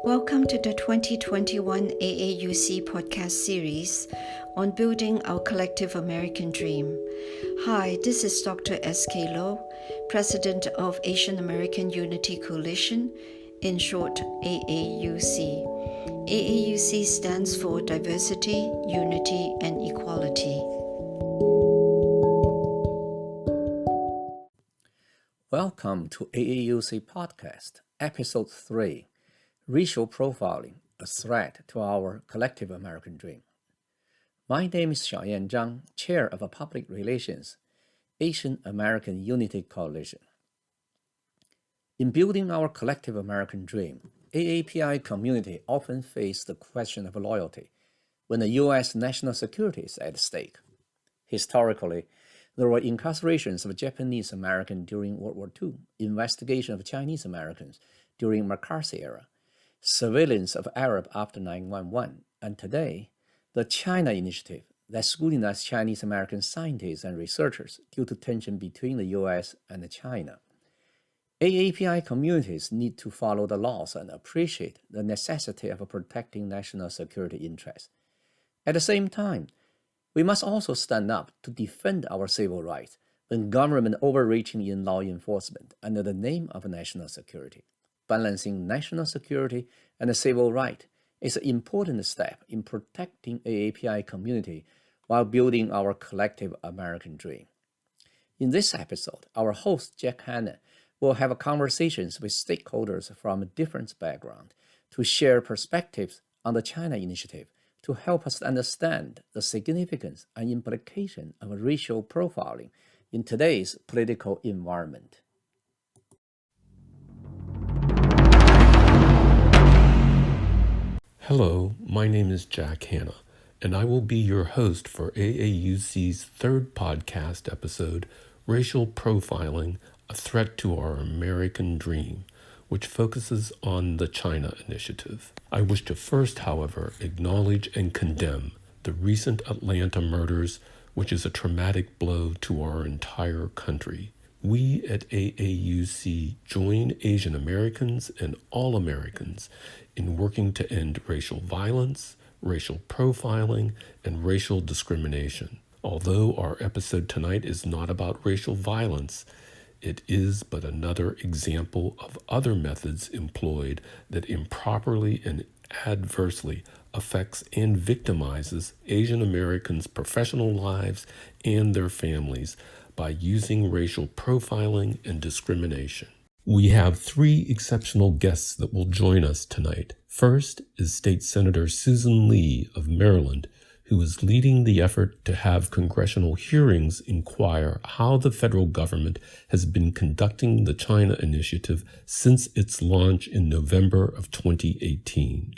Welcome to the 2021 AAUC podcast series on building our collective American dream. Hi, this is Dr. S.K. Low, President of Asian American Unity Coalition, in short AAUC. AAUC stands for Diversity, Unity, and Equality. Welcome to AAUC Podcast, Episode 3, Racial Profiling, a Threat to Our Collective American Dream. My name is Xiaoyan Zhang, Chair of Public Relations, Asian American Unity Coalition. In building our collective American dream, AAPI community often face the question of loyalty when the U.S. national security is at stake. Historically, there were incarcerations of Japanese Americans during World War II, investigation of Chinese Americans during McCarthy era, surveillance of Arab after 9/11, and today, the China Initiative that scrutinizes Chinese American scientists and researchers due to tension between the U.S. and China. AAPI communities need to follow the laws and appreciate the necessity of protecting national security interests. At the same time, we must also stand up to defend our civil rights when government overreaching in law enforcement under the name of national security. Balancing national security and civil rights is an important step in protecting AAPI community while building our collective American dream. In this episode, our host, Jack Hanna, will have conversations with stakeholders from different backgrounds to share perspectives on the China Initiative to help us understand the significance and implication of racial profiling in today's political environment. Hello, my name is Jack Hanna, and I will be your host for AAUC's third podcast episode, Racial Profiling, a Threat to Our American Dream, which focuses on the China Initiative. I wish to first, however, acknowledge and condemn the recent Atlanta murders, which is a traumatic blow to our entire country. We at AAUC join Asian Americans and all Americans in working to end racial violence, racial profiling, and racial discrimination. Although our episode tonight is not about racial violence, it is but another example of other methods employed that improperly and adversely affects and victimizes Asian Americans' professional lives and their families by using racial profiling and discrimination. We have three exceptional guests that will join us tonight. First is State Senator Susan Lee of Maryland, who is leading the effort to have congressional hearings inquire how the federal government has been conducting the China Initiative since its launch in November of 2018.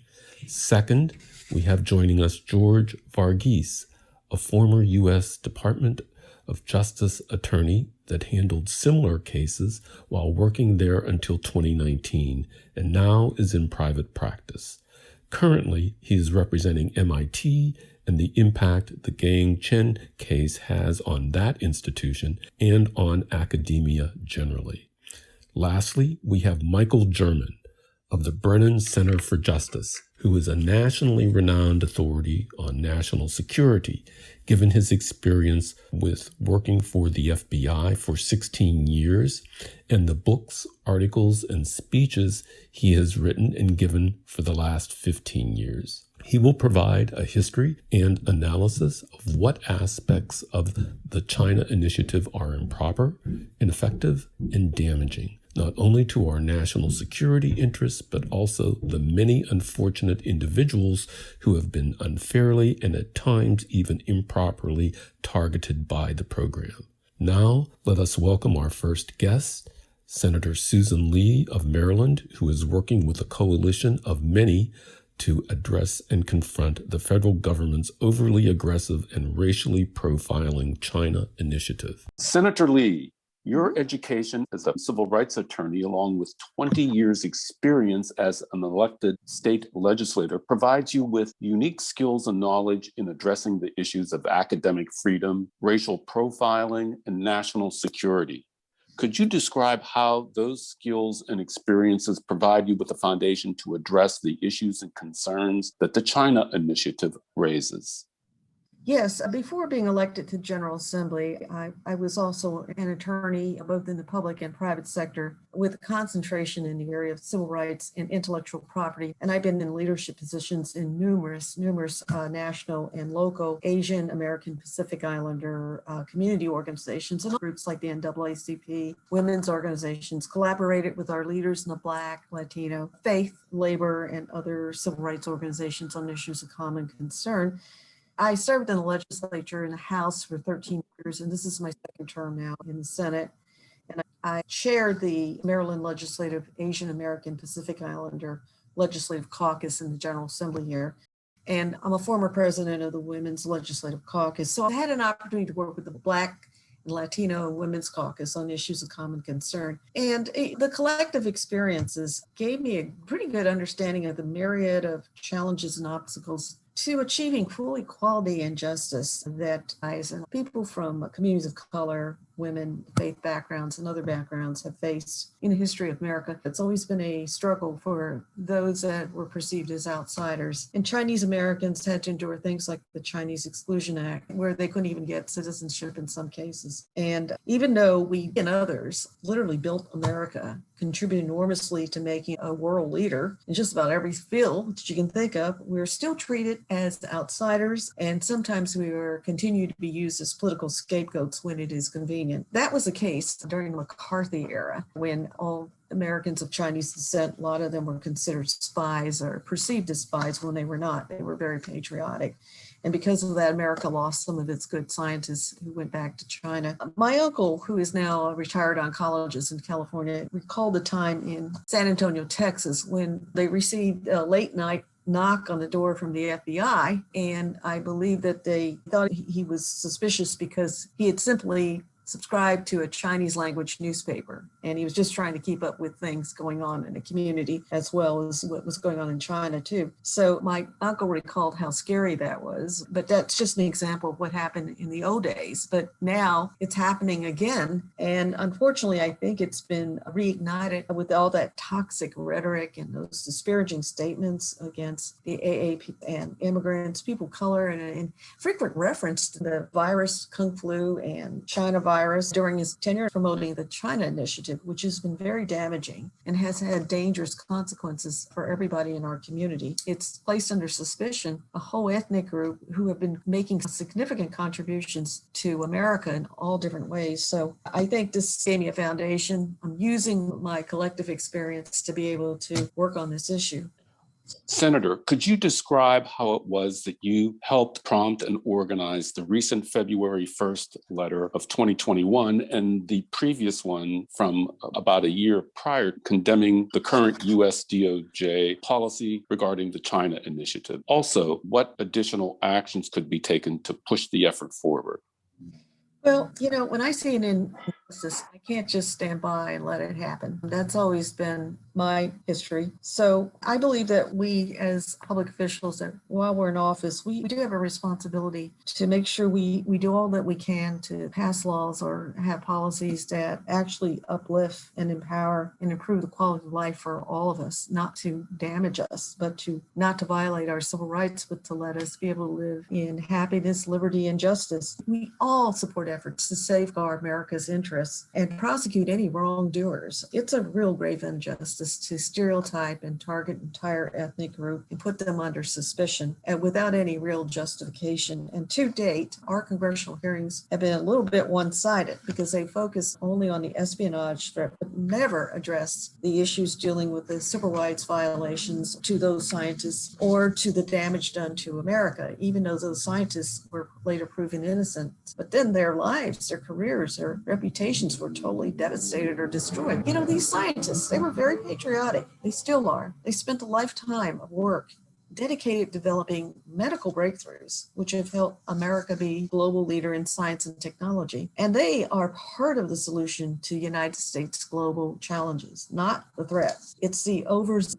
Second, we have joining us George Varghese, a former U.S. Department of Justice attorney that handled similar cases while working there until 2019 and now is in private practice. Currently, he is representing MIT and the impact the Gang Chen case has on that institution and on academia generally. Lastly, we have Michael German of the Brennan Center for Justice, who is a nationally renowned authority on national security, given his experience with working for the FBI for 16 years and the books, articles, and speeches he has written and given for the last 15 years. He will provide a history and analysis of what aspects of the China Initiative are improper, ineffective, and damaging, not only to our national security interests, but also the many unfortunate individuals who have been unfairly and at times even improperly targeted by the program. Now, let us welcome our first guest, Senator Susan Lee of Maryland, who is working with a coalition of many to address and confront the federal government's overly aggressive and racially profiling China Initiative. Senator Lee, your education as a civil rights attorney, along with 20 years' experience as an elected state legislator, provides you with unique skills and knowledge in addressing the issues of academic freedom, racial profiling, and national security. Could you describe how those skills and experiences provide you with a foundation to address the issues and concerns that the China Initiative raises? Yes, before being elected to General Assembly, I was also an attorney both in the public and private sector with a concentration in the area of civil rights and intellectual property. And I've been in leadership positions in numerous national and local Asian American Pacific Islander community organizations and groups like the NAACP, women's organizations, collaborated with our leaders in the Black, Latino, faith, labor, and other civil rights organizations on issues of common concern. I served in the legislature in the House for 13 years, and this is my second term now in the Senate. And I chaired the Maryland Legislative Asian American Pacific Islander Legislative Caucus in the General Assembly here. And I'm a former president of the Women's Legislative Caucus. So I had an opportunity to work with the Black and Latino and Women's Caucus on issues of common concern. And the collective experiences gave me a pretty good understanding of the myriad of challenges and obstacles to achieving full equality and justice that people from communities of color, women, faith backgrounds, and other backgrounds have faced in the history of America. It's always been a struggle for those that were perceived as outsiders. And Chinese Americans had to endure things like the Chinese Exclusion Act, where they couldn't even get citizenship in some cases. And even though we and others literally built America, contributed enormously to making a world leader in just about every field that you can think of, we're still treated as outsiders, and sometimes we are continued to be used as political scapegoats when it is convenient. That was the case during the McCarthy era, when all Americans of Chinese descent, a lot of them were considered spies or perceived as spies when they were not. They were very patriotic. And because of that, America lost some of its good scientists who went back to China. My uncle, who is now a retired oncologist in California, recalled the time in San Antonio, Texas, when they received a late night knock on the door from the FBI. And I believe that they thought he was suspicious because he had simply subscribed to a Chinese language newspaper. And he was just trying to keep up with things going on in the community as well as what was going on in China too. So my uncle recalled how scary that was, but that's just an example of what happened in the old days. But now it's happening again. And unfortunately, I think it's been reignited with all that toxic rhetoric and those disparaging statements against the AAP and immigrants, people of color, and frequent reference to the virus, Kung Flu, and China virus during his tenure promoting the China Initiative, which has been very damaging and has had dangerous consequences for everybody in our community. It's placed under suspicion a whole ethnic group who have been making significant contributions to America in all different ways. So I think this gave me a foundation. I'm using my collective experience to be able to work on this issue. Senator, could you describe how it was that you helped prompt and organize the recent February 1st letter of 2021 and the previous one from about a year prior condemning the current US DOJ policy regarding the China Initiative? Also, what additional actions could be taken to push the effort forward? Well, when I see an injustice, I can't just stand by and let it happen. That's always been my history. So I believe that we as public officials, that while we're in office, we do have a responsibility to make sure we do all that we can to pass laws or have policies that actually uplift and empower and improve the quality of life for all of us, not to damage us, but not to violate our civil rights, but to let us be able to live in happiness, liberty, and justice. We all support efforts to safeguard America's interests and prosecute any wrongdoers. It's a real grave injustice to stereotype and target entire ethnic group and put them under suspicion and without any real justification. And to date, our congressional hearings have been a little bit one-sided because they focus only on the espionage threat, but never address the issues dealing with the civil rights violations to those scientists or to the damage done to America, even though those scientists were later proven innocent. But then their lives, their careers, their reputations were totally devastated or destroyed. These scientists, they were very patriotic. They still are. They spent a lifetime of work dedicated to developing medical breakthroughs, which have helped America be a global leader in science and technology. And they are part of the solution to United States global challenges, not the threat. It's the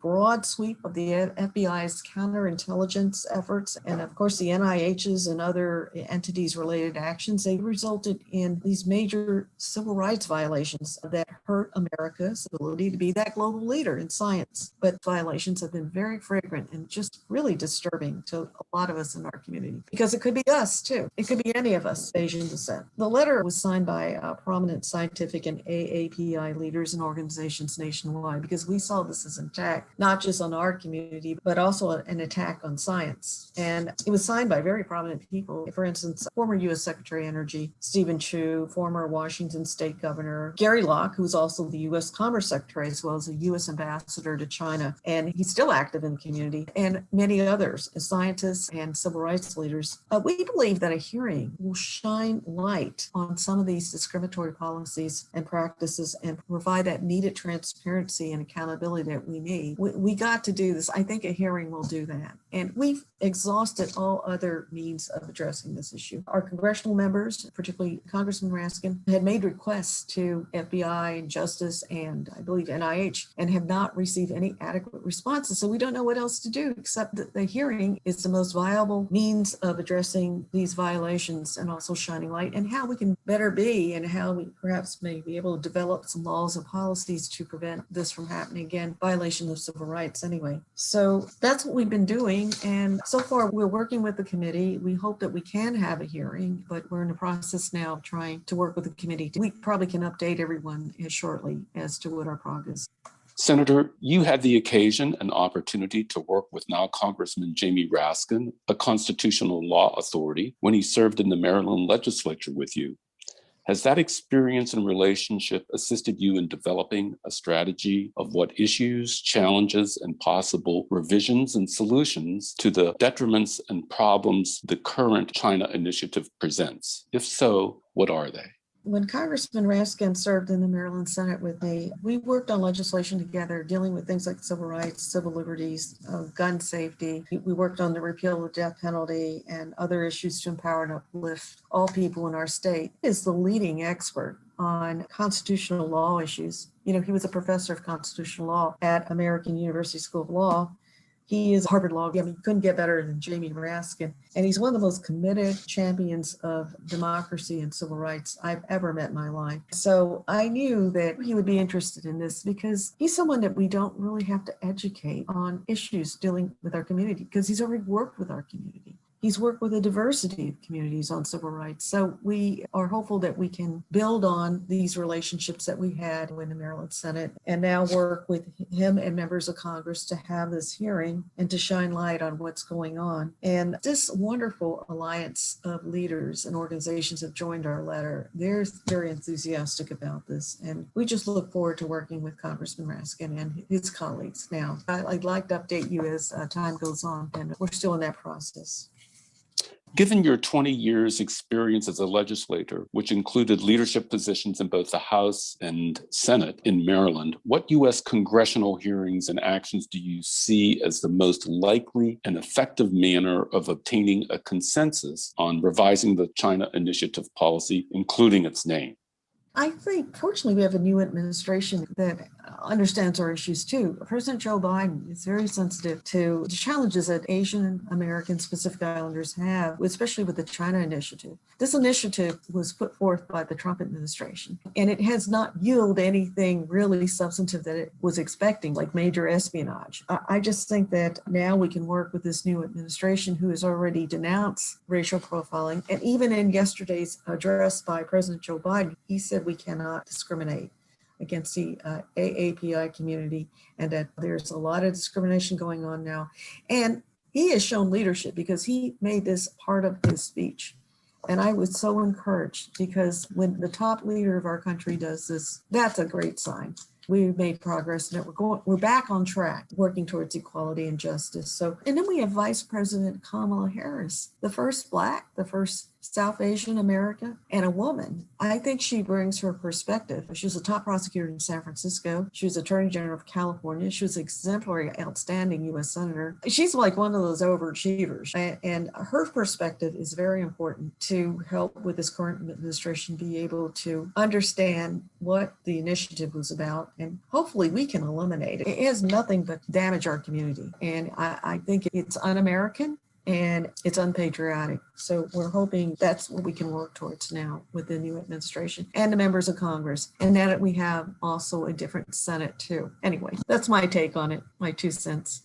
broad sweep of the FBI's counterintelligence efforts, and of course the NIH's and other entities related actions. They resulted in these major civil rights violations that hurt America's ability to be that global leader in science. But violations have been very frequent and just really disturbing to a lot of us in our community, because it could be us too. It could be any of us, Asian descent. The letter was signed by prominent scientific and AAPI leaders and organizations nationwide, because we saw this as an attack, not just on our community, but also an attack on science. And it was signed by very prominent people. For instance, former U.S. Secretary of Energy, Stephen Chu, former Washington State Governor Gary Locke, who's also the U.S. Commerce Secretary, as well as a U.S. ambassador to China, and he's still active in the community, and many others, scientists and civil rights leaders. We believe that a hearing will shine light on some of these discriminatory policies and practices and provide that needed transparency and accountability that we need. We got to do this. I think a hearing will do that. And we've exhausted all other means of addressing this issue. Our congressional members, particularly Congressman Raskin, had made requests to FBI and Justice and I believe NIH and have not received any adequate responses. So we don't know what else to do except that the hearing is the most viable means of addressing these violations and also shining light and how we can better be and how we perhaps may be able to develop some laws and policies to prevent this from happening again, violation of civil rights anyway. So that's what we've been doing. And so far we're working with the committee. We hope that we can have a hearing, but we're in the process now of trying to work with the committee. We probably can update everyone shortly as to what our progress. Senator, you had the occasion and opportunity to work with now Congressman Jamie Raskin, a constitutional law authority, when he served in the Maryland legislature with you. Has that experience and relationship assisted you in developing a strategy of what issues, challenges, and possible revisions and solutions to the detriments and problems the current China initiative presents? If so, what are they? When Congressman Raskin served in the Maryland Senate with me, we worked on legislation together dealing with things like civil rights, civil liberties, gun safety. We worked on the repeal of the death penalty and other issues to empower and uplift all people in our state. He is the leading expert on constitutional law issues. You know, he was a professor of constitutional law at American University School of Law. He is Harvard Law. I mean, couldn't get better than Jamie Raskin. And he's one of the most committed champions of democracy and civil rights I've ever met in my life. So I knew that he would be interested in this because he's someone that we don't really have to educate on issues dealing with our community because he's already worked with our community. He's worked with a diversity of communities on civil rights. So we are hopeful that we can build on these relationships that we had in the Maryland Senate and now work with him and members of Congress to have this hearing and to shine light on what's going on. And this wonderful alliance of leaders and organizations have joined our letter. They're very enthusiastic about this. And we just look forward to working with Congressman Raskin and his colleagues now. I'd like to update you as time goes on, and we're still in that process. Given your 20 years experience as a legislator, which included leadership positions in both the House and Senate in Maryland, what U.S. congressional hearings and actions do you see as the most likely and effective manner of obtaining a consensus on revising the China Initiative policy, including its name? I think, fortunately, we have a new administration that understands our issues too. President Joe Biden is very sensitive to the challenges that Asian American Pacific Islanders have, especially with the China Initiative. This initiative was put forth by the Trump administration, and it has not yielded anything really substantive that it was expecting, like major espionage. I just think that now we can work with this new administration who has already denounced racial profiling. And even in yesterday's address by President Joe Biden, he said we cannot discriminate against the AAPI community and that there's a lot of discrimination going on now. And he has shown leadership because he made this part of his speech. And I was so encouraged because when the top leader of our country does this, that's a great sign. We've made progress and we're back on track working towards equality and justice. So, and then we have Vice President Kamala Harris, the first Black, the first South Asian American, and a woman. I think she brings her perspective. She was a top prosecutor in San Francisco. She was Attorney General of California. She was exemplary, outstanding U.S. Senator. She's like one of those overachievers. And her perspective is very important to help with this current administration be able to understand what the initiative was about. And hopefully we can eliminate it. It has nothing but damage our community. And I think it's un-American and it's unpatriotic. So we're hoping that's what we can work towards now with the new administration and the members of Congress. And now that we have also a different Senate too. Anyway, that's my take on it, my 2 cents.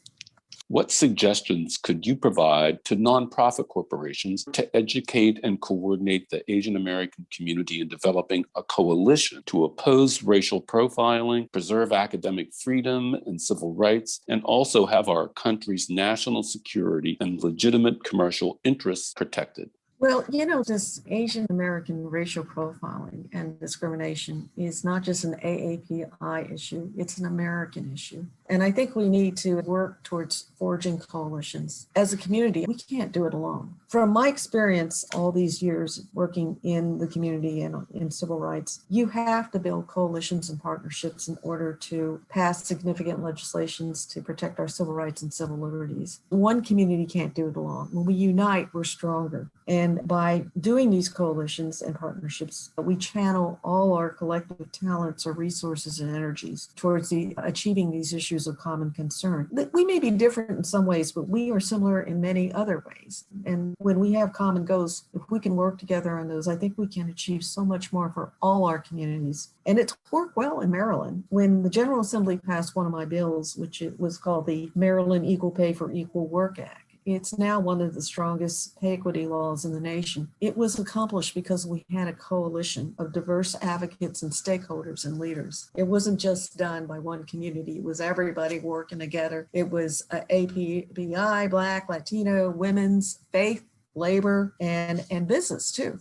What suggestions could you provide to nonprofit corporations to educate and coordinate the Asian American community in developing a coalition to oppose racial profiling, preserve academic freedom and civil rights, and also have our country's national security and legitimate commercial interests protected? Well, this Asian American racial profiling and discrimination is not just an AAPI issue, it's an American issue. And I think we need to work towards forging coalitions. As a community, we can't do it alone. From my experience all these years working in the community and in civil rights, you have to build coalitions and partnerships in order to pass significant legislations to protect our civil rights and civil liberties. One community can't do it alone. When we unite, we're stronger. And by doing these coalitions and partnerships, we channel all our collective talents or resources and energies towards achieving these issues of common concern. We may be different in some ways, but we are similar in many other ways. And when we have common goals, if we can work together on those, I think we can achieve so much more for all our communities. And it's worked well in Maryland. When the General Assembly passed one of my bills, which it was called the Maryland Equal Pay for Equal Work Act, it's now one of the strongest pay equity laws in the nation. It was accomplished because we had a coalition of diverse advocates and stakeholders and leaders. It wasn't just done by one community. It was everybody working together. It was APBI, Black, Latino, women's, faith, labor, and business too.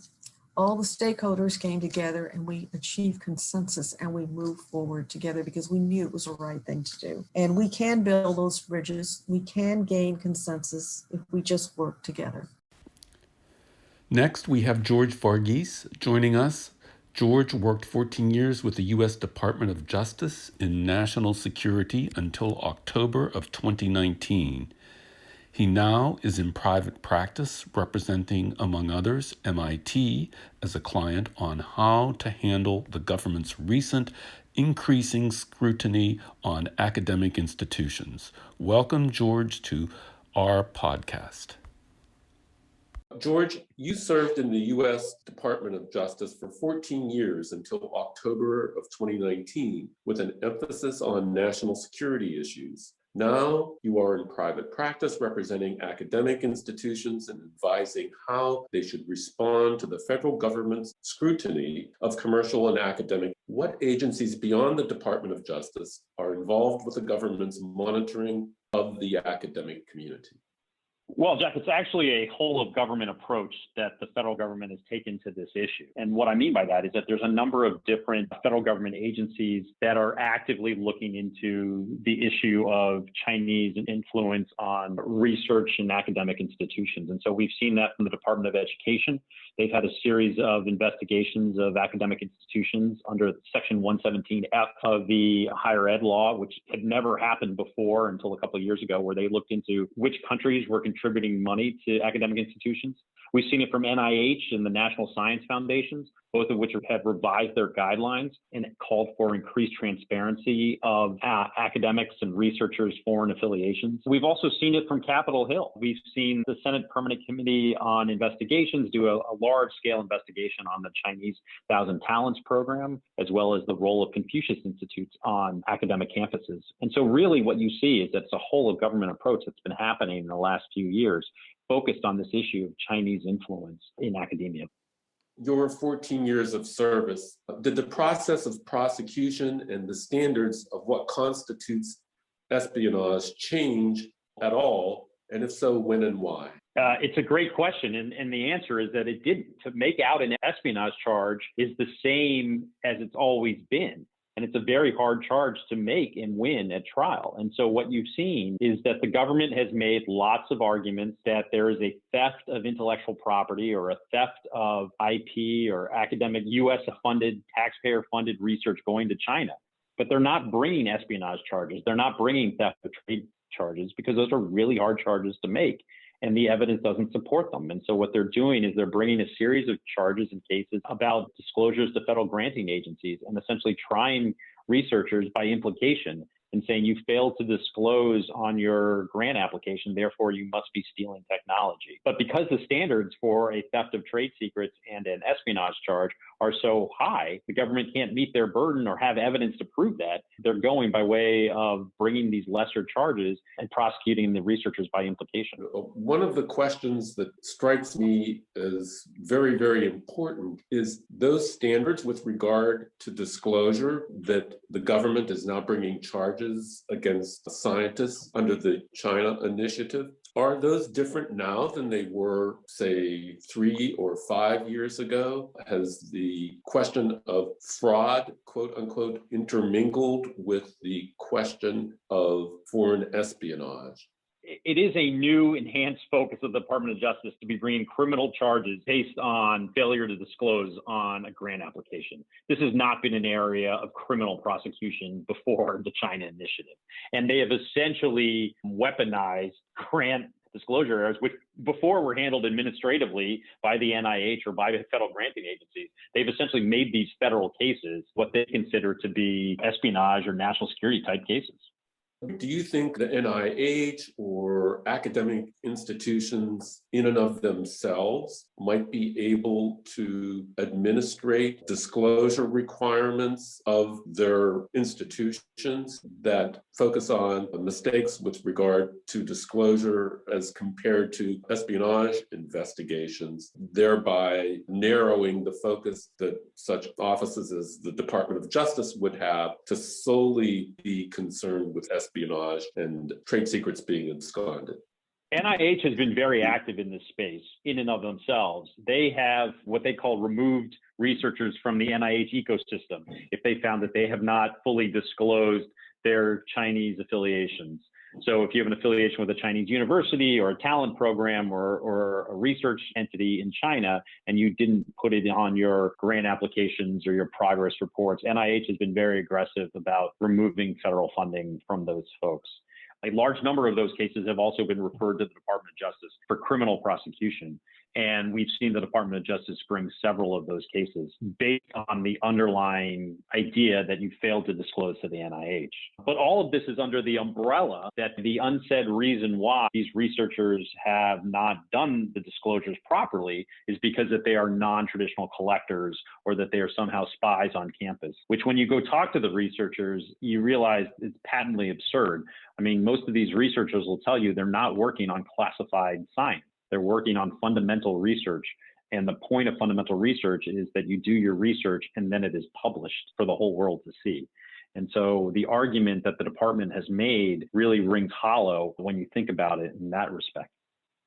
All the stakeholders came together and we achieved consensus and we moved forward together because we knew it was the right thing to do. And we can build those bridges. We can gain consensus if we just work together. Next, we have George Varghese joining us. George worked 14 years with the U.S. Department of Justice in national security until October of 2019. He now is in private practice representing, among others, MIT as a client on how to handle the government's recent increasing scrutiny on academic institutions. Welcome, George, to our podcast. George, you served in the U.S. Department of Justice for 14 years until October of 2019, with an emphasis on national security issues. Now you are in private practice representing academic institutions and advising how they should respond to the federal government's scrutiny of commercial and academic. What agencies beyond the Department of Justice are involved with the government's monitoring of the academic community? Well, Jeff, it's actually a whole of government approach that the federal government has taken to this issue. And what I mean by that is that there's a number of different federal government agencies that are actively looking into the issue of Chinese influence on research and academic institutions. And so we've seen that from the Department of Education. They've had a series of investigations of academic institutions under Section 117F of the higher ed law, which had never happened before until a couple of years ago, where they looked into which countries were contributing money to academic institutions. We've seen it from NIH and the National Science Foundations, both of which have revised their guidelines and called for increased transparency of academics and researchers' foreign affiliations. We've also seen it from Capitol Hill. We've seen the Senate Permanent Committee on Investigations do a large-scale investigation on the Chinese Thousand Talents program, as well as the role of Confucius Institutes on academic campuses. And so really what you see is that it's a whole of government approach that's been happening in the last few years, focused on this issue of Chinese influence in academia. Your 14 years of service, did the process of prosecution and the standards of what constitutes espionage change at all? And if so, when and why? It's a great question. And the answer is that it didn't. To make out an espionage charge is the same as it's always been. And it's a very hard charge to make and win at trial. And so what you've seen is that the government has made lots of arguments that there is a theft of intellectual property or a theft of IP or academic US-funded, taxpayer-funded research going to China. But they're not bringing espionage charges. They're not bringing theft of trade charges because those are really hard charges to make. And the evidence doesn't support them. And so what they're doing is they're bringing a series of charges and cases about disclosures to federal granting agencies and essentially trying researchers by implication and saying you failed to disclose on your grant application, therefore you must be stealing technology. But because the standards for a theft of trade secrets and an espionage charge are so high, the government can't meet their burden or have evidence to prove that. They're going by way of bringing these lesser charges and prosecuting the researchers by implication. One of the questions that strikes me as very, very important is those standards with regard to disclosure that the government is now bringing charges against scientists under the China initiative. Are those different now than they were, say, 3 or 5 years ago? Has the question of fraud, quote unquote, intermingled with the question of foreign espionage? It is a new enhanced focus of the Department of Justice to be bringing criminal charges based on failure to disclose on a grant application. This has not been an area of criminal prosecution before the China initiative. And they have essentially weaponized grant disclosure errors, which before were handled administratively by the NIH or by the federal granting agencies. They've essentially made these federal cases what they consider to be espionage or national security type cases. Do you think the NIH or academic institutions in and of themselves might be able to administrate disclosure requirements of their institutions that focus on mistakes with regard to disclosure as compared to espionage investigations, thereby narrowing the focus that such offices as the Department of Justice would have to solely be concerned with espionage and trade secrets being absconded? NIH has been very active in this space in and of themselves. They have what they call removed researchers from the NIH ecosystem if they found that they have not fully disclosed their Chinese affiliations. So if you have an affiliation with a Chinese university or a talent program or a research entity in China and you didn't put it on your grant applications or your progress reports, NIH has been very aggressive about removing federal funding from those folks. A large number of those cases have also been referred to the Department of Justice for criminal prosecution. And we've seen the Department of Justice bring several of those cases based on the underlying idea that you failed to disclose to the NIH. But all of this is under the umbrella that the unsaid reason why these researchers have not done the disclosures properly is because that they are non-traditional collectors or that they are somehow spies on campus, which when you go talk to the researchers, you realize it's patently absurd. I mean, most of these researchers will tell you they're not working on classified science. They're working on fundamental research. And the point of fundamental research is that you do your research and then it is published for the whole world to see. And so the argument that the department has made really rings hollow when you think about it in that respect.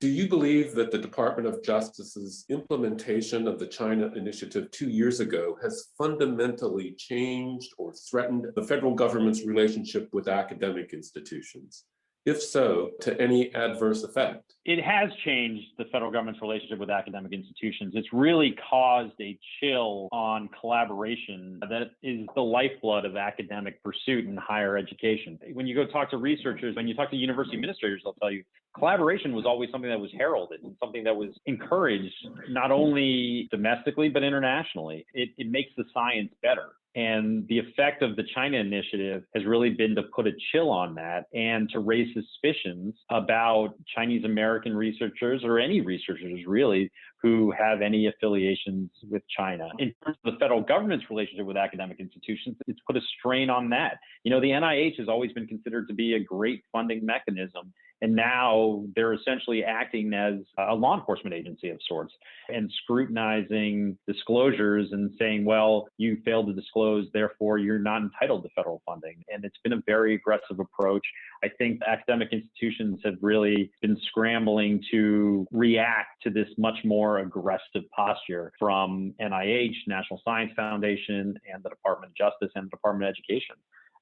Do you believe that the Department of Justice's implementation of the China Initiative 2 years ago has fundamentally changed or threatened the federal government's relationship with academic institutions? If so, to any adverse effect? It has changed the federal government's relationship with academic institutions. It's really caused a chill on collaboration that is the lifeblood of academic pursuit in higher education. When you go talk to researchers, when you talk to university administrators, they'll tell you collaboration was always something that was heralded and something that was encouraged not only domestically, but internationally. It makes the science better. And the effect of the China initiative has really been to put a chill on that and to raise suspicions about Chinese American researchers or any researchers really who have any affiliations with China. In terms of the federal government's relationship with academic institutions, it's put a strain on that. You know, the NIH has always been considered to be a great funding mechanism. And now they're essentially acting as a law enforcement agency of sorts and scrutinizing disclosures and saying, well, you failed to disclose, therefore you're not entitled to federal funding. And it's been a very aggressive approach. I think academic institutions have really been scrambling to react to this much more more aggressive posture from NIH, National Science Foundation, and the Department of Justice and the Department of Education.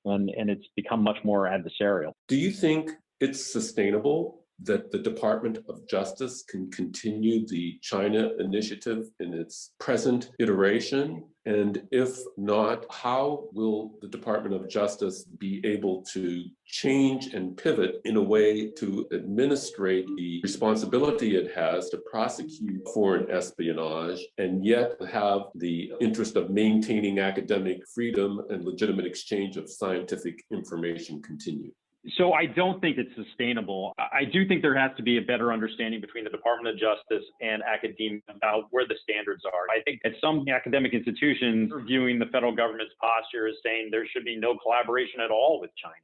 And it's become much more adversarial. Do you think it's sustainable that the Department of Justice can continue the China initiative in its present iteration? And if not, how will the Department of Justice be able to change and pivot in a way to administrate the responsibility it has to prosecute foreign espionage and yet have the interest of maintaining academic freedom and legitimate exchange of scientific information continue? So I don't think it's sustainable. I do think there has to be a better understanding between the Department of Justice and academia about where the standards are. I think at some academic institutions are viewing the federal government's posture as saying there should be no collaboration at all with China.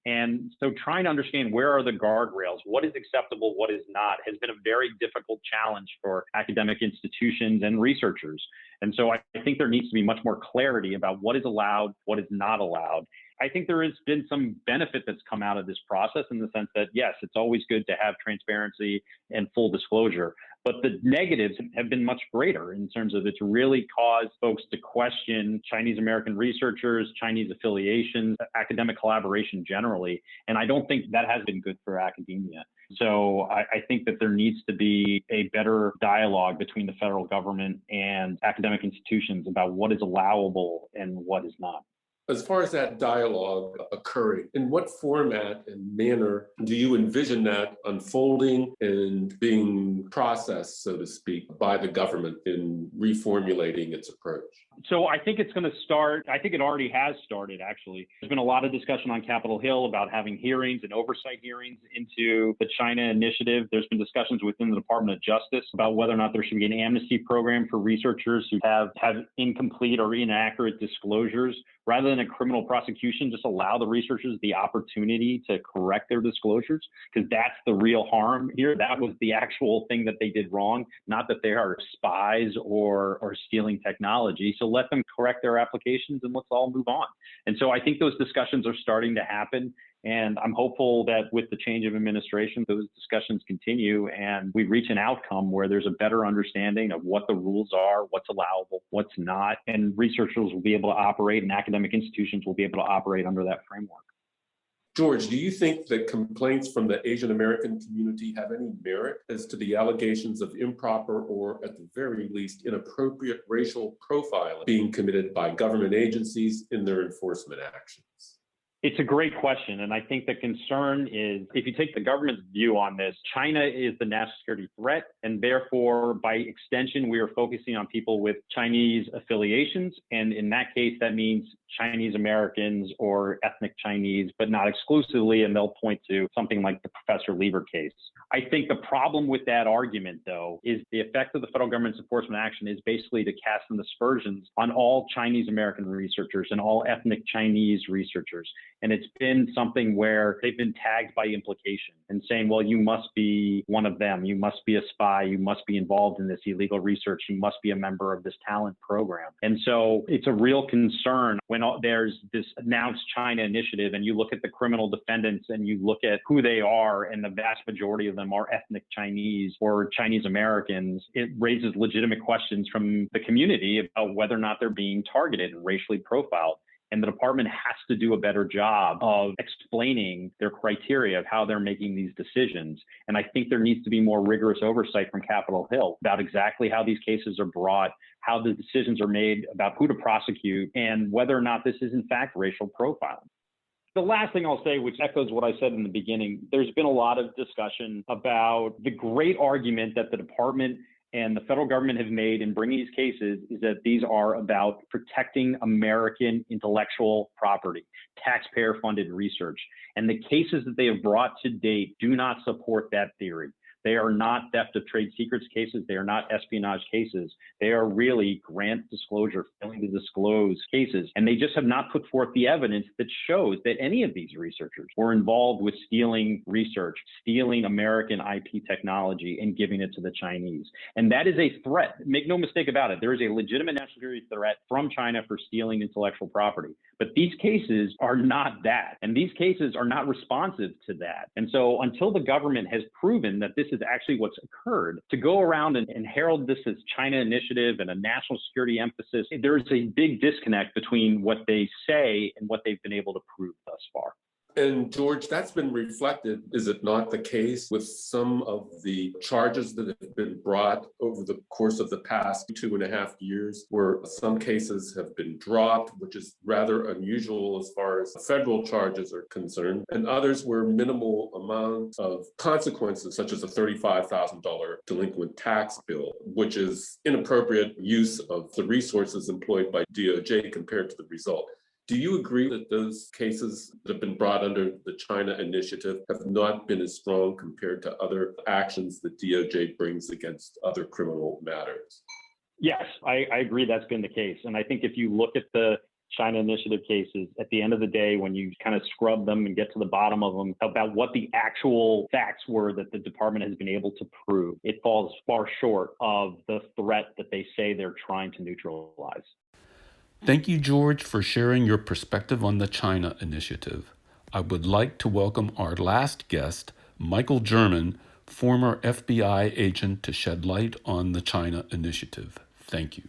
And so trying to understand where are the guardrails, what is acceptable, what is not, has been a very difficult challenge for academic institutions and researchers. And so I think there needs to be much more clarity about what is allowed, what is not allowed. I think there has been some benefit that's come out of this process in the sense that, yes, it's always good to have transparency and full disclosure, but the negatives have been much greater in terms of it's really caused folks to question Chinese American researchers, Chinese affiliations, academic collaboration generally. And I don't think that has been good for academia. So I think that there needs to be a better dialogue between the federal government and academic institutions about what is allowable and what is not. As far as that dialogue occurring, in what format and manner do you envision that unfolding and being processed, so to speak, by the government in reformulating its approach? So I think it's going to start, I think it already has started, actually. There's been a lot of discussion on Capitol Hill about having hearings and oversight hearings into the China initiative. There's been discussions within the Department of Justice about whether or not there should be an amnesty program for researchers who have incomplete or inaccurate disclosures. Rather than a criminal prosecution, just allow the researchers the opportunity to correct their disclosures, because that's the real harm here. That was the actual thing that they did wrong, not that they are spies or stealing technology. So let them correct their applications and let's all move on. And so I think those discussions are starting to happen. And I'm hopeful that with the change of administration, those discussions continue and we reach an outcome where there's a better understanding of what the rules are, what's allowable, what's not, and researchers will be able to operate and academic institutions will be able to operate under that framework. George, do you think that complaints from the Asian American community have any merit as to the allegations of improper or, at the very least, inappropriate racial profiling being committed by government agencies in their enforcement actions? It's a great question. And I think the concern is, if you take the government's view on this, China is the national security threat. And therefore, by extension, we are focusing on people with Chinese affiliations. And in that case, that means Chinese Americans or ethnic Chinese, but not exclusively. And they'll point to something like the Professor Lieber case. I think the problem with that argument, though, is the effect of the federal government's enforcement action is basically to cast some aspersions on all Chinese American researchers and all ethnic Chinese researchers. And it's been something where they've been tagged by implication and saying, well, you must be one of them. You must be a spy. You must be involved in this illegal research. You must be a member of this talent program. And so it's a real concern when there's this announced China initiative and you look at the criminal defendants and you look at who they are, and the vast majority of them are ethnic Chinese or Chinese Americans. It raises legitimate questions from the community about whether or not they're being targeted and racially profiled. And the department has to do a better job of explaining their criteria of how they're making these decisions. And I think there needs to be more rigorous oversight from Capitol Hill about exactly how these cases are brought, how the decisions are made about who to prosecute, and whether or not this is in fact racial profiling. The last thing I'll say, which echoes what I said in the beginning, there's been a lot of discussion about the great argument that the department and the federal government have made in bringing these cases is that these are about protecting American intellectual property, taxpayer-funded research. And the cases that they have brought to date do not support that theory. They are not theft of trade secrets cases. They are not espionage cases. They are really grant disclosure, failing to disclose cases. And they just have not put forth the evidence that shows that any of these researchers were involved with stealing research, stealing American IP technology and giving it to the Chinese. And that is a threat. Make no mistake about it. There is a legitimate national security threat from China for stealing intellectual property. But these cases are not that. And these cases are not responsive to that. And so until the government has proven that this is actually what's occurred. To go around and herald this as China initiative and a national security emphasis, there's a big disconnect between what they say and what they've been able to prove thus far. And George, that's been reflected, is it not the case, with some of the charges that have been brought over the course of the past 2.5 years, where some cases have been dropped, which is rather unusual as far as federal charges are concerned, and others where minimal amounts of consequences, such as a $35,000 delinquent tax bill, which is inappropriate use of the resources employed by DOJ compared to the result. Do you agree that those cases that have been brought under the China initiative have not been as strong compared to other actions that DOJ brings against other criminal matters? Yes, I agree that's been the case. And I think if you look at the China initiative cases, at the end of the day, when you kind of scrub them and get to the bottom of them about what the actual facts were that the department has been able to prove, it falls far short of the threat that they say they're trying to neutralize. Thank you, George, for sharing your perspective on the China initiative. I would like to welcome our last guest, Michael German, former FBI agent, to shed light on the China initiative. Thank you.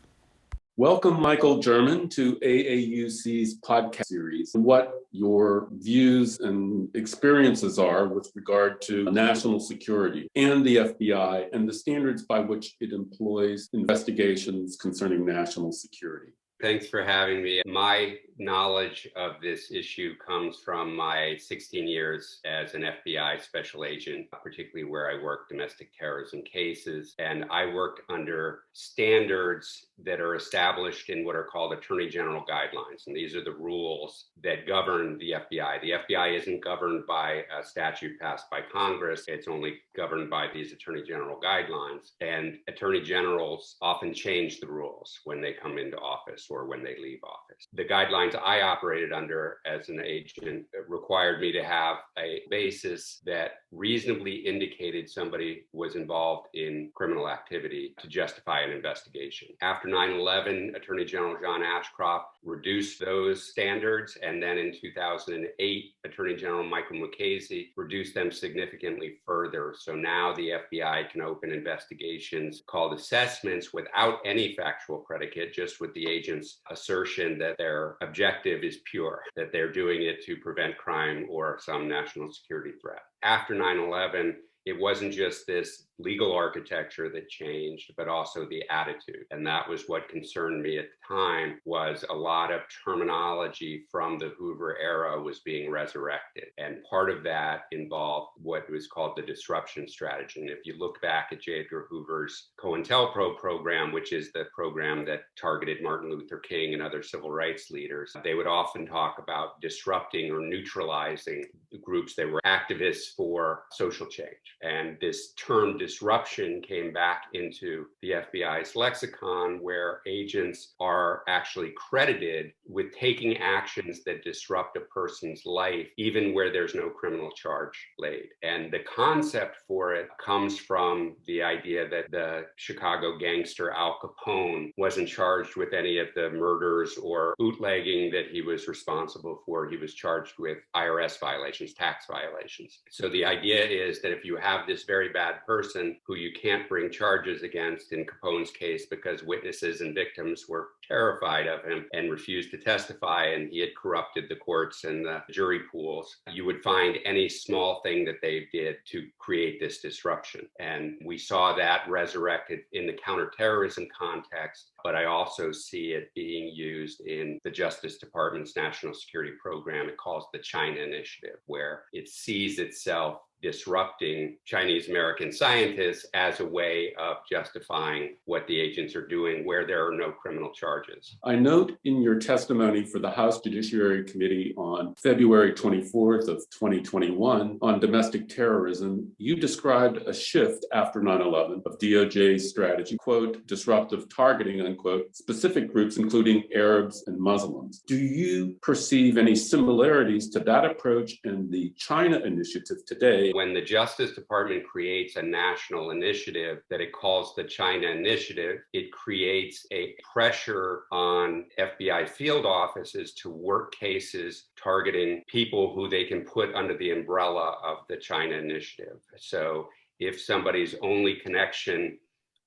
Welcome, Michael German, to AAUC's podcast series. What your views and experiences are with regard to national security and the FBI and the standards by which it employs investigations concerning national security. Thanks for having me. My knowledge of this issue comes from my 16 years as an FBI special agent, particularly where I worked domestic terrorism cases. And I worked under standards that are established in what are called Attorney General guidelines. And these are the rules that govern the FBI. The FBI isn't governed by a statute passed by Congress. It's only governed by these Attorney General guidelines. And Attorney Generals often change the rules when they come into office or when they leave office. The guidelines I operated under as an agent required me to have a basis that reasonably indicated somebody was involved in criminal activity to justify an investigation. After 9/11, Attorney General John Ashcroft reduced those standards, and then in 2008, Attorney General Michael Mukasey reduced them significantly further. So now the FBI can open investigations called assessments without any factual predicate, just with the agent's assertion that their objective is pure, that they're doing it to prevent crime or some national security threat. After 9/11, it wasn't just this legal architecture that changed, but also the attitude. And that was what concerned me at the time, was a lot of terminology from the Hoover era was being resurrected. And part of that involved what was called the disruption strategy. And if you look back at J. Edgar Hoover's COINTELPRO program, which is the program that targeted Martin Luther King and other civil rights leaders, they would often talk about disrupting or neutralizing groups that were activists for social change. And this term disruption came back into the FBI's lexicon, where agents are actually credited with taking actions that disrupt a person's life, even where there's no criminal charge laid. And the concept for it comes from the idea that the Chicago gangster Al Capone wasn't charged with any of the murders or bootlegging that he was responsible for. He was charged with IRS violations, tax violations. So the idea is that if you have this very bad person who you can't bring charges against, in Capone's case, because witnesses and victims were terrified of him and refused to testify, and he had corrupted the courts and the jury pools, you would find any small thing that they did to create this disruption. And we saw that resurrected in the counterterrorism context, but I also see it being used in the Justice Department's national security program. It calls the China Initiative, where it sees itself disrupting Chinese American scientists as a way of justifying what the agents are doing where there are no criminal charges. I note in your testimony for the House Judiciary Committee on February 24th of 2021 on domestic terrorism, you described a shift after 9/11 of DOJ's strategy, quote, disruptive targeting, unquote, specific groups, including Arabs and Muslims. Do you perceive any similarities to that approach and the China initiative today? When the Justice Department creates a national initiative that it calls the China Initiative, it creates a pressure on FBI field offices to work cases targeting people who they can put under the umbrella of the China Initiative. So if somebody's only connection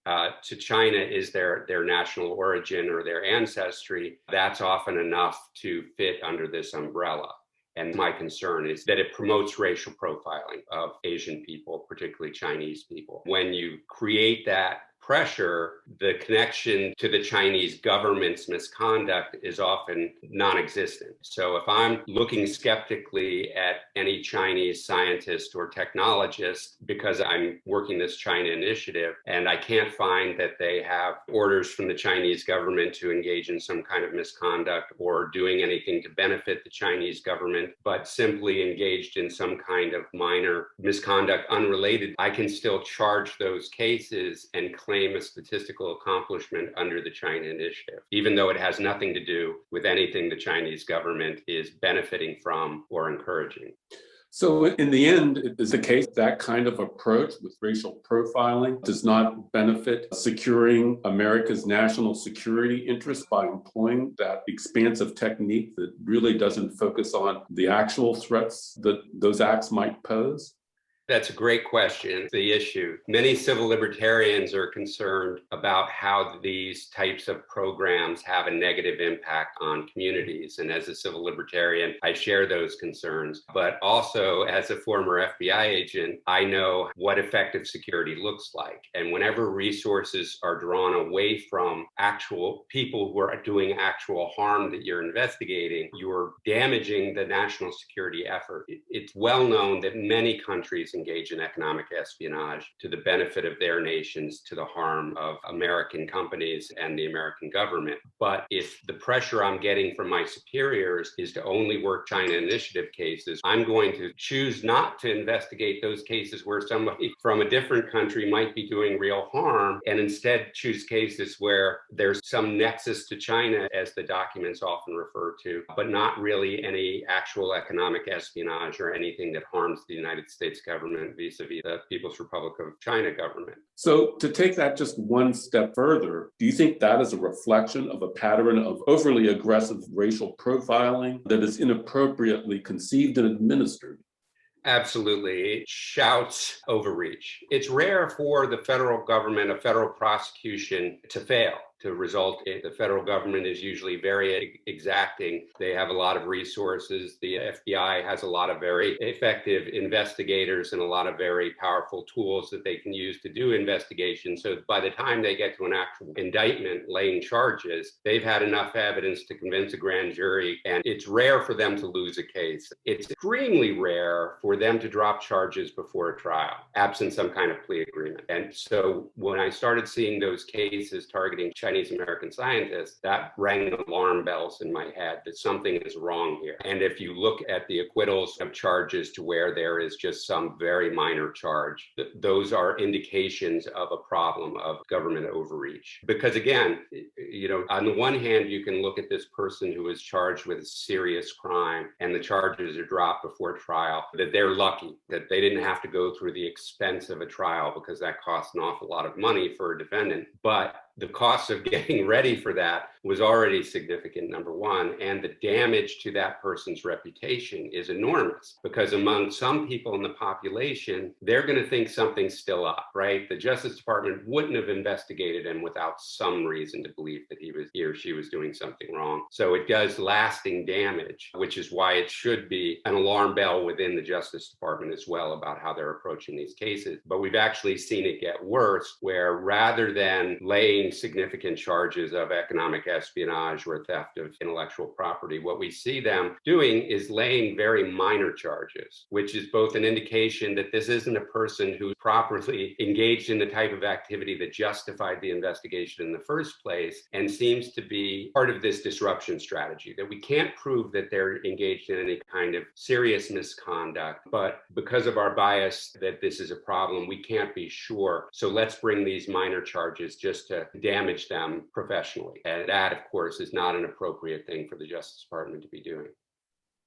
to China is their national origin or their ancestry, that's often enough to fit under this umbrella. And my concern is that it promotes racial profiling of Asian people, particularly Chinese people. When you create that pressure, the connection to the Chinese government's misconduct is often non-existent. So if I'm looking skeptically at any Chinese scientist or technologist because I'm working this China initiative and I can't find that they have orders from the Chinese government to engage in some kind of misconduct or doing anything to benefit the Chinese government, but simply engaged in some kind of minor misconduct unrelated, I can still charge those cases and claim a statistical accomplishment under the China initiative, even though it has nothing to do with anything the Chinese government is benefiting from or encouraging. So in the end, it is the case that kind of approach with racial profiling does not benefit securing America's national security interests by employing that expansive technique that really doesn't focus on the actual threats that those acts might pose? That's a great question. The issue. Many civil libertarians are concerned about how these types of programs have a negative impact on communities. And as a civil libertarian, I share those concerns. But also, as a former FBI agent, I know what effective security looks like. And whenever resources are drawn away from actual people who are doing actual harm that you're investigating, you're damaging the national security effort. It's well known that many countries engage in economic espionage to the benefit of their nations, to the harm of American companies and the American government. But if the pressure I'm getting from my superiors is to only work China initiative cases, I'm going to choose not to investigate those cases where somebody from a different country might be doing real harm, and instead choose cases where there's some nexus to China, as the documents often refer to, but not really any actual economic espionage or anything that harms the United States government vis-a-vis the People's Republic of China government. So to take that just one step further, do you think that is a reflection of a pattern of overly aggressive racial profiling that is inappropriately conceived and administered? Absolutely. It shouts overreach. It's rare for the federal government, a federal prosecution, to fail. To result in the federal government is usually very exacting. They have a lot of resources. The FBI has a lot of very effective investigators and a lot of very powerful tools that they can use to do investigations. So by the time they get to an actual indictment, laying charges, they've had enough evidence to convince a grand jury, and it's rare for them to lose a case. It's extremely rare for them to drop charges before a trial, absent some kind of plea agreement. And so when I started seeing those cases targeting Chinese American scientists, that rang alarm bells in my head that something is wrong here. And if you look at the acquittals of charges to where there is just some very minor charge, those are indications of a problem of government overreach. Because again, on the one hand, you can look at this person who is charged with a serious crime and the charges are dropped before trial, that they're lucky that they didn't have to go through the expense of a trial, because that costs an awful lot of money for a defendant. But the cost of getting ready for that was already significant, number one, and the damage to that person's reputation is enormous, because among some people in the population, they're going to think something's still up, right? The Justice Department wouldn't have investigated him without some reason to believe that he or she was doing something wrong. So it does lasting damage, which is why it should be an alarm bell within the Justice Department as well about how they're approaching these cases. But we've actually seen it get worse, where rather than laying significant charges of economic espionage or theft of intellectual property, what we see them doing is laying very minor charges, which is both an indication that this isn't a person who properly engaged in the type of activity that justified the investigation in the first place, and seems to be part of this disruption strategy, that we can't prove that they're engaged in any kind of serious misconduct, but because of our bias that this is a problem, we can't be sure. So let's bring these minor charges just to damage them professionally. And that, of course, is not an appropriate thing for the Justice Department to be doing.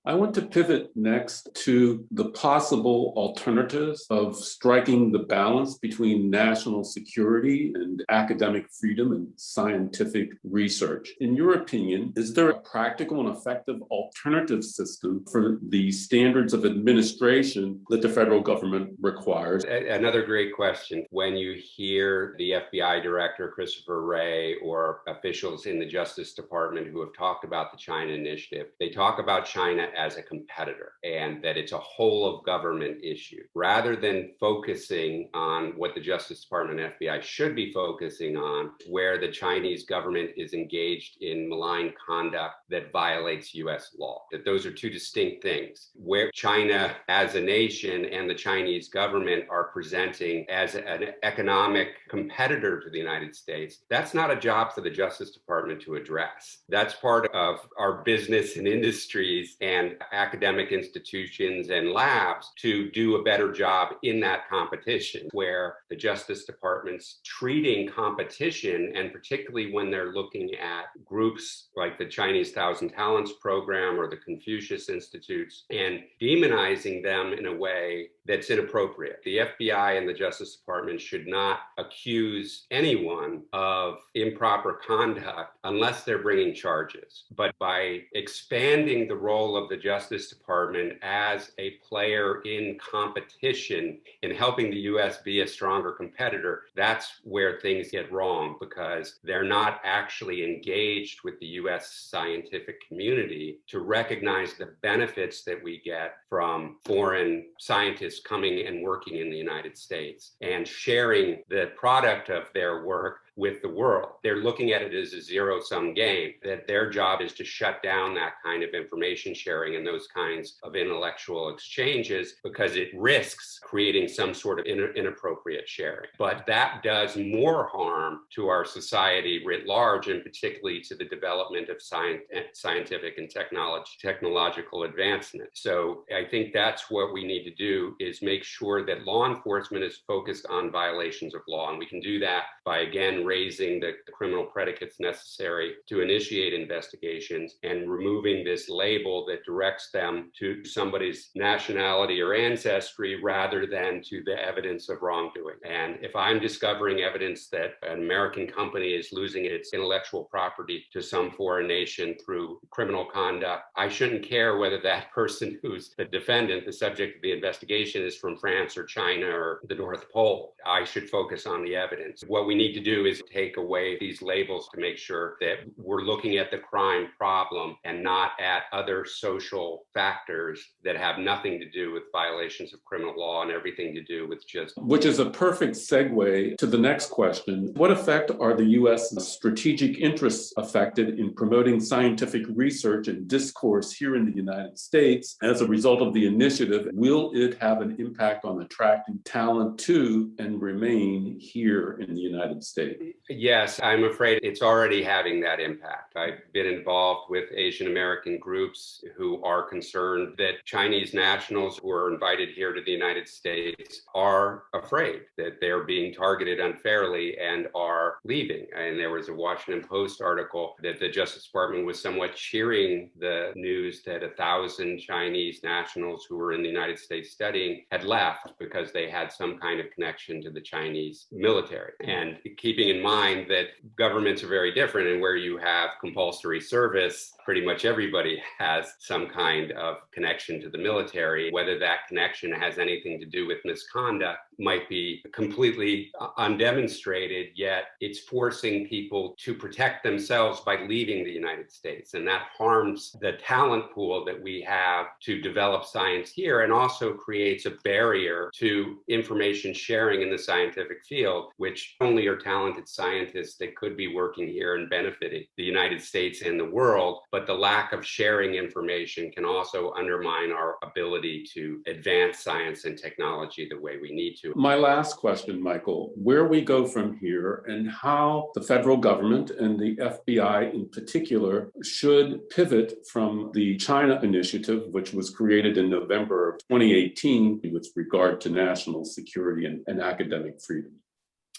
I want to pivot next to the possible alternatives of striking the balance between national security and academic freedom and scientific research. In your opinion, is there a practical and effective alternative system for the standards of administration that the federal government requires? Another great question. When you hear the FBI director, Christopher Wray, or officials in the Justice Department who have talked about the China initiative, they talk about China as a competitor and that it's a whole of government issue. Rather than focusing on what the Justice Department and FBI should be focusing on, where the Chinese government is engaged in malign conduct that violates US law. That those are two distinct things. Where China as a nation and the Chinese government are presenting as an economic competitor to the United States, that's not a job for the Justice Department to address. That's part of our business and industries and academic institutions and labs to do a better job in that competition, where the Justice Department's treating competition, and particularly when they're looking at groups like the Chinese Thousand Talents program or the Confucius Institutes, and demonizing them in a way that's inappropriate. The FBI and the Justice Department should not accuse anyone of improper conduct unless they're bringing charges. But by expanding the role of the Justice Department as a player in competition in helping the U.S. be a stronger competitor, that's where things get wrong, because they're not actually engaged with the U.S. scientific community to recognize the benefits that we get from foreign scientists coming and working in the United States and sharing the product of their work with the world. They're looking at it as a zero-sum game, that their job is to shut down that kind of information sharing and those kinds of intellectual exchanges because it risks creating some sort of inappropriate sharing. But that does more harm to our society writ large, and particularly to the development of scientific and technological advancement. So I think that's what we need to do, is make sure that law enforcement is focused on violations of law. And we can do that by, again, raising the criminal predicates necessary to initiate investigations and removing this label that directs them to somebody's nationality or ancestry rather than to the evidence of wrongdoing. And if I'm discovering evidence that an American company is losing its intellectual property to some foreign nation through criminal conduct, I shouldn't care whether that person who's the defendant, the subject of the investigation, is from France or China or the North Pole. I should focus on the evidence. What we need to do is take away these labels to make sure that we're looking at the crime problem and not at other social factors that have nothing to do with violations of criminal law and everything to do with just... Which is a perfect segue to the next question. What effect are the U.S. strategic interests affected in promoting scientific research and discourse here in the United States as a result of the initiative? Will it have an impact on attracting talent to and remain here in the United States? Yes, I'm afraid it's already having that impact. I've been involved with Asian American groups who are concerned that Chinese nationals who are invited here to the United States are afraid that they're being targeted unfairly and are leaving. And there was a Washington Post article that the Justice Department was somewhat cheering the news that 1,000 Chinese nationals who were in the United States studying had left because they had some kind of connection to the Chinese military. And keeping in mind that governments are very different, and where you have compulsory service, pretty much everybody has some kind of connection to the military. Whether that connection has anything to do with misconduct might be completely undemonstrated, yet it's forcing people to protect themselves by leaving the United States. And that harms the talent pool that we have to develop science here, and also creates a barrier to information sharing in the scientific field, which only are talented scientists that could be working here and benefiting the United States and the world. But the lack of sharing information can also undermine our ability to advance science and technology the way we need to. My last question, Michael, where we go from here and how the federal government and the FBI in particular should pivot from the China initiative, which was created in November of 2018 with regard to national security and academic freedom.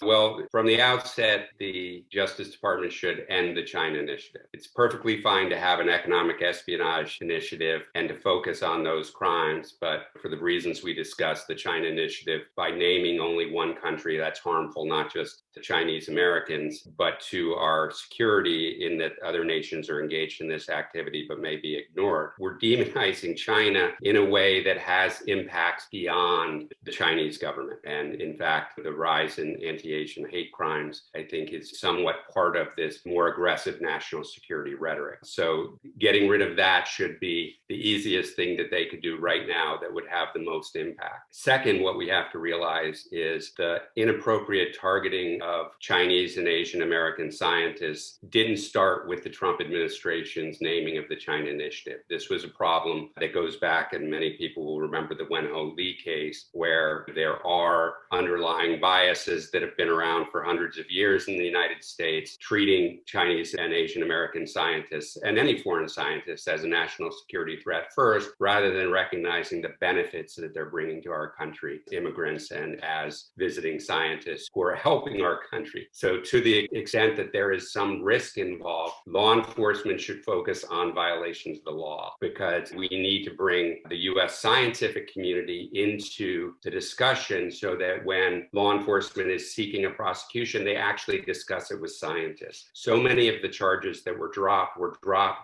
Well, from the outset, the Justice Department should end the China initiative. It's perfectly fine to have an economic espionage initiative and to focus on those crimes. But for the reasons we discussed, the China initiative, by naming only one country, that's harmful, not just to Chinese Americans, but to our security in that other nations are engaged in this activity but may be ignored. We're demonizing China in a way that has impacts beyond the Chinese government. And in fact, the rise in anti-Asian hate crimes, I think, is somewhat part of this more aggressive national security rhetoric. So getting rid of that should be the easiest thing that they could do right now that would have the most impact. Second, what we have to realize is the inappropriate targeting of Chinese and Asian American scientists didn't start with the Trump administration's naming of the China initiative. This was a problem that goes back, and many people will remember the Wenho Lee case, where there are underlying biases that have been around for hundreds of years in the United States, treating Chinese and Asian American scientists and any foreign scientists as a national security threat first, rather than recognizing the benefits that they're bringing to our country, immigrants and as visiting scientists who are helping our country. So to the extent that there is some risk involved, law enforcement should focus on violations of the law, because we need to bring the U.S. scientific community into the discussion so that when law enforcement is seeking a prosecution, they actually discuss it with scientists. So many of the charges that were dropped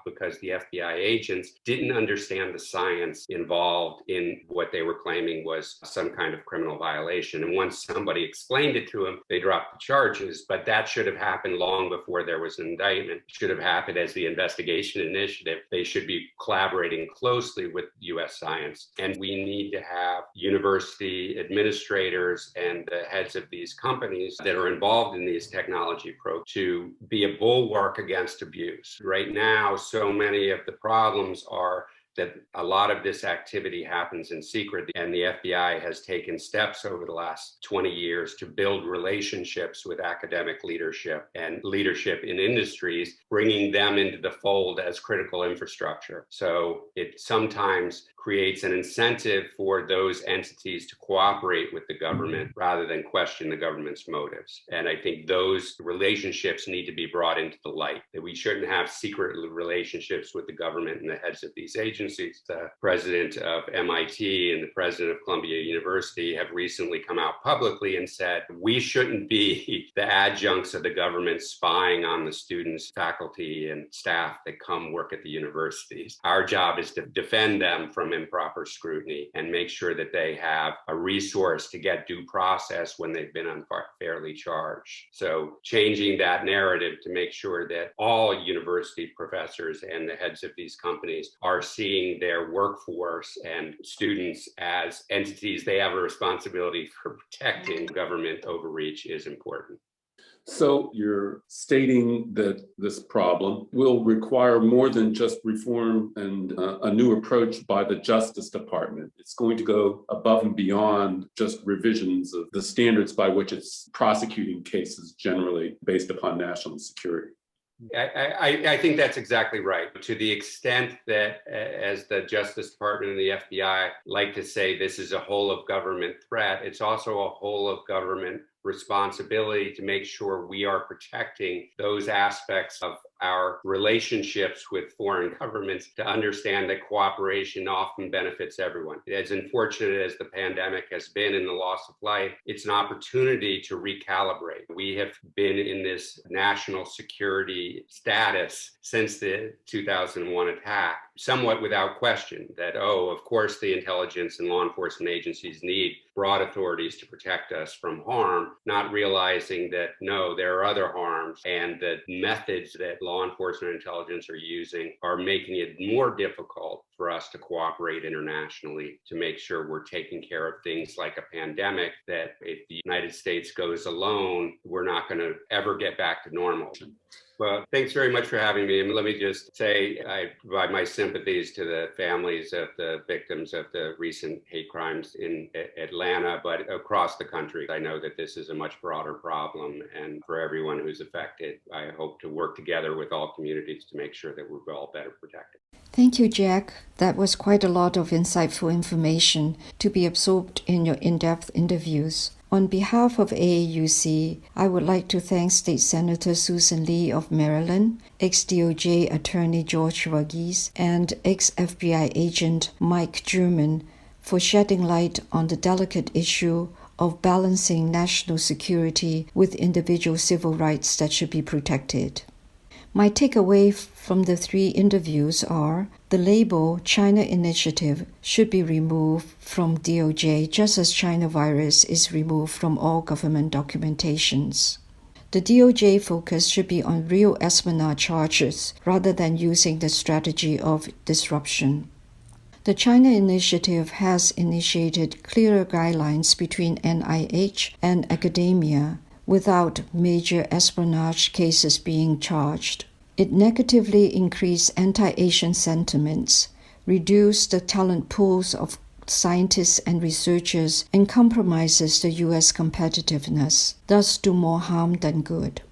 because the FBI agents didn't understand the science involved in what they were claiming was some kind of criminal violation. And once somebody explained it to them, they dropped the charges. But that should have happened long before there was an indictment. It should have happened as the investigation initiative. They should be collaborating closely with U.S. science. And we need to have university administrators and the heads of these companies that are involved in these technology programs to be a bulwark against abuse. Right now, so many of the problems are that a lot of this activity happens in secret, and the FBI has taken steps over the last 20 years to build relationships with academic leadership and leadership in industries, bringing them into the fold as critical infrastructure. So it sometimes creates an incentive for those entities to cooperate with the government rather than question the government's motives. And I think those relationships need to be brought into the light, that we shouldn't have secret relationships with the government and the heads of these agencies. The president of MIT and the president of Columbia University have recently come out publicly and said, we shouldn't be the adjuncts of the government spying on the students, faculty, and staff that come work at the universities. Our job is to defend them from improper scrutiny and make sure that they have a resource to get due process when they've been unfairly charged. So changing that narrative to make sure that all university professors and the heads of these companies are seeing their workforce and students as entities they have a responsibility for protecting government overreach is important. So you're stating that this problem will require more than just reform and a new approach by the Justice Department. It's going to go above and beyond just revisions of the standards by which it's prosecuting cases generally based upon national security. I think that's exactly right. To the extent that, as the Justice Department and the FBI like to say, this is a whole of government threat, it's also a whole of government responsibility to make sure we are protecting those aspects of our relationships with foreign governments, to understand that cooperation often benefits everyone. As unfortunate as the pandemic has been in the loss of life, it's an opportunity to recalibrate. We have been in this national security status since the 2001 attack, somewhat without question, that, of course, the intelligence and law enforcement agencies need broad authorities to protect us from harm, not realizing that, no, there are other harms, and the methods that law enforcement intelligence are using are making it more difficult for us to cooperate internationally to make sure we're taking care of things like a pandemic, that if the United States goes alone, we're not going to ever get back to normal. Well, thanks very much for having me. And let me just say, I provide my sympathies to the families of the victims of the recent hate crimes in Atlanta, but across the country. I know that this is a much broader problem, and for everyone who's affected, I hope to work together with all communities to make sure that we're all better protected. Thank you, Jack. That was quite a lot of insightful information to be absorbed in your in-depth interviews. On behalf of AAUC, I would like to thank State Senator Susan Lee of Maryland, ex-DOJ Attorney George Ruggies, and ex-FBI agent Mike German for shedding light on the delicate issue of balancing national security with individual civil rights that should be protected. My takeaway from the 3 interviews are the label China Initiative should be removed from DOJ just as China virus is removed from all government documentations. The DOJ focus should be on real espionage charges rather than using the strategy of disruption. The China Initiative has initiated clearer guidelines between NIH and academia without major espionage cases being charged. It negatively increased anti-Asian sentiments, reduced the talent pools of scientists and researchers, and compromises the U.S. competitiveness, thus do more harm than good.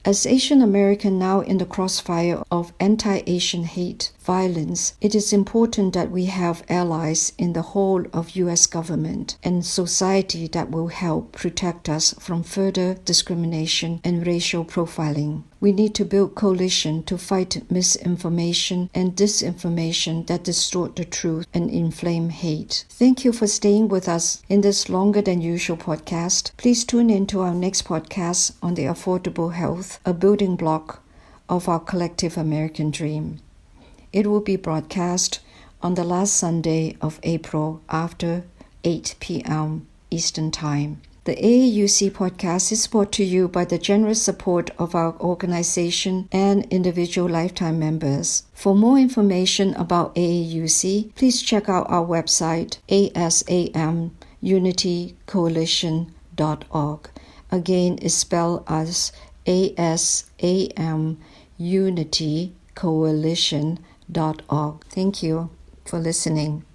As Asian American now in the crossfire of anti-Asian hate, violence, it is important that we have allies in the whole of U.S. government and society that will help protect us from further discrimination and racial profiling. We need to build coalition to fight misinformation and disinformation that distort the truth and inflame hate. Thank you for staying with us in this longer than usual podcast. Please tune in to our next podcast on the affordable health, a building block of our collective American dream. It will be broadcast on the last Sunday of April after 8 p.m. Eastern Time. The AAUC podcast is brought to you by the generous support of our organization and individual lifetime members. For more information about AAUC, please check out our website, asamunitycoalition.org. Again, it's spelled as asamunitycoalition.org. Thank you for listening.